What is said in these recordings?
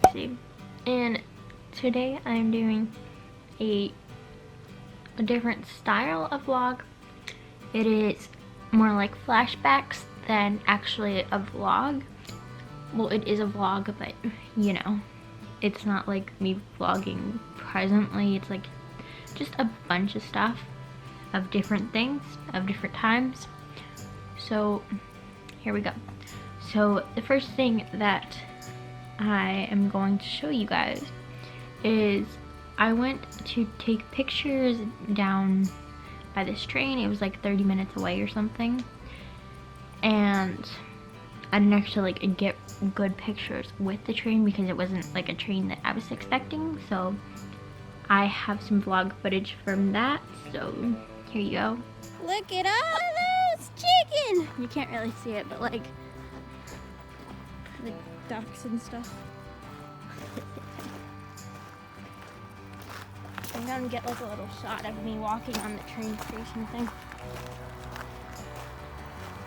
Lexi, and today I'm doing a different style of vlog. It is more like flashbacks than actually a vlog. Well, it is a vlog, but you know, it's not like me vlogging presently. It's like just a bunch of stuff of different things of different times. So here we go. So the first thing that I am going to show you guys is I went to take pictures down by this train. It was like 30 minutes away or something, and I didn't actually like get good pictures with the train because it wasn't like a train that I was expecting. So I have some vlog footage from that, so here you go. Look at all those chicken! You can't really see it, but like the ducks and stuff. I'm gonna get like a little shot of me walking on the train station thing.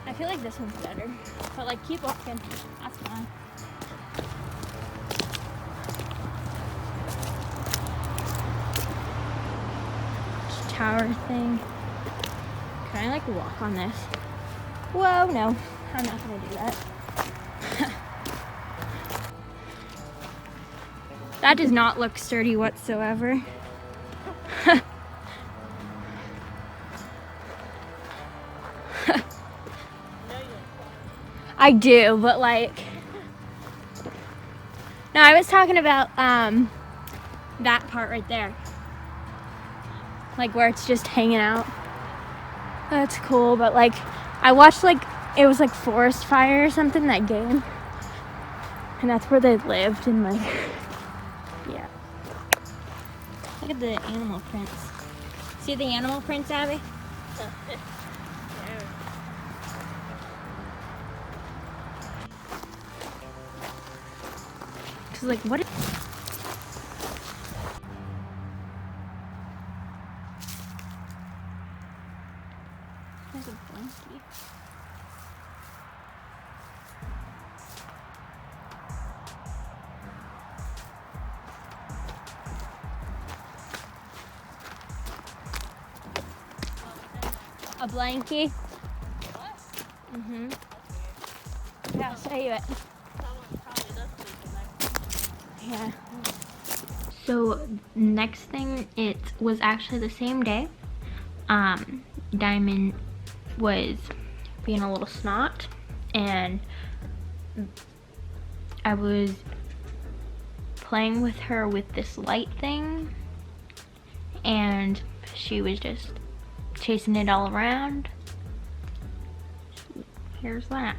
I feel like this one's better, but like keep walking, that's fine. Tower thing. Can I like walk on this? Whoa, no, I'm not gonna do that. That does not look sturdy whatsoever. I do, but like, no, I was talking about that part right there. Like where it's just hanging out. That's cool, but like I watched like it was like Forest Fire or something, that game, and that's where they lived, and like yeah. Look at the animal prints. See the animal prints, Abby? Cause like what? There's a blankie. A blankie? What? Mm-hmm. Yeah, I'll show you it. Yeah. So next thing, it was actually the same day. Diamond was being a little snot, and I was playing with her with this light thing, and she was just chasing it all around. Here's that.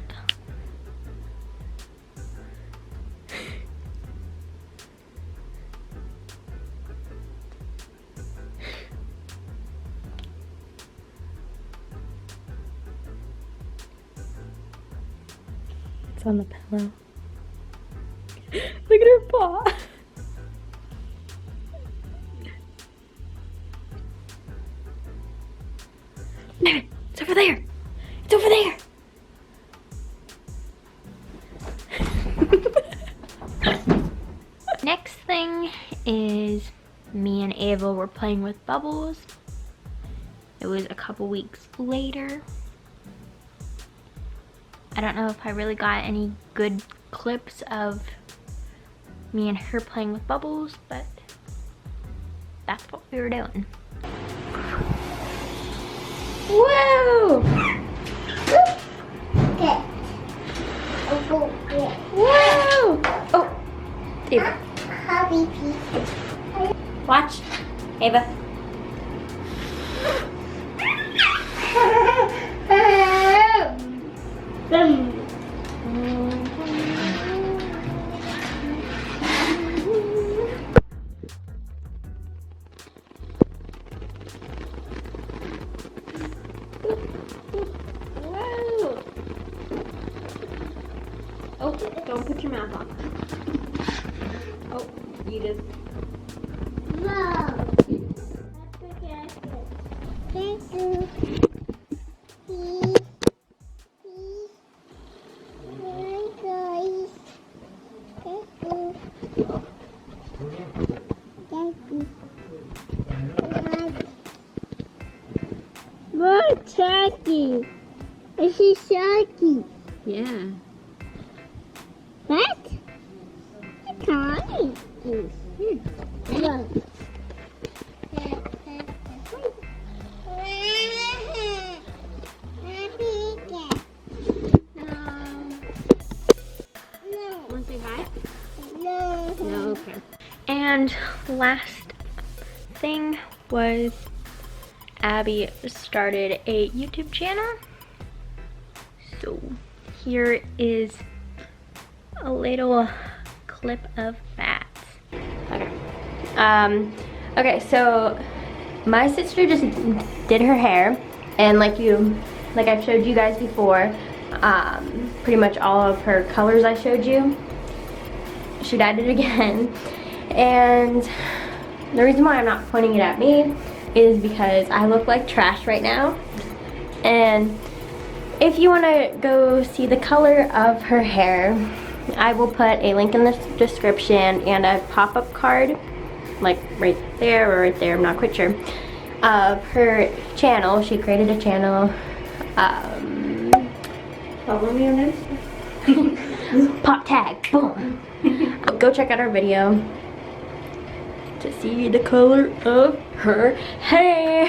It's on the pillow. Look at her paw. It's over there. It's over there. Next thing is me and Ava were playing with bubbles. It was a couple weeks later. I don't know if I really got any good clips of me and her playing with bubbles, but that's what we were doing. Whoa! Whoa! Oh, Ava. Watch, Ava. Whoa! Oh, don't put your mouth on. Oh, you just. No. Thank you. Hi guys. Thank you. Sharky. This is Sharky. Yeah. What? It's tiny. Look. Want to say hi? No. No, okay. And last thing was Abby started a YouTube channel. So here is a little clip of that. Okay. Okay, so my sister just did her hair, and like I've showed you guys before, pretty much all of her colors I showed you, she dyed it again. And the reason why I'm not pointing it at me is because I look like trash right now. And if you want to go see the color of her hair, I will put a link in the description and a pop-up card, like right there or right there, I'm not quite sure, of her channel. She created a channel. Follow me on this. Pop tag, boom. Go check out our video to see the color of her hair.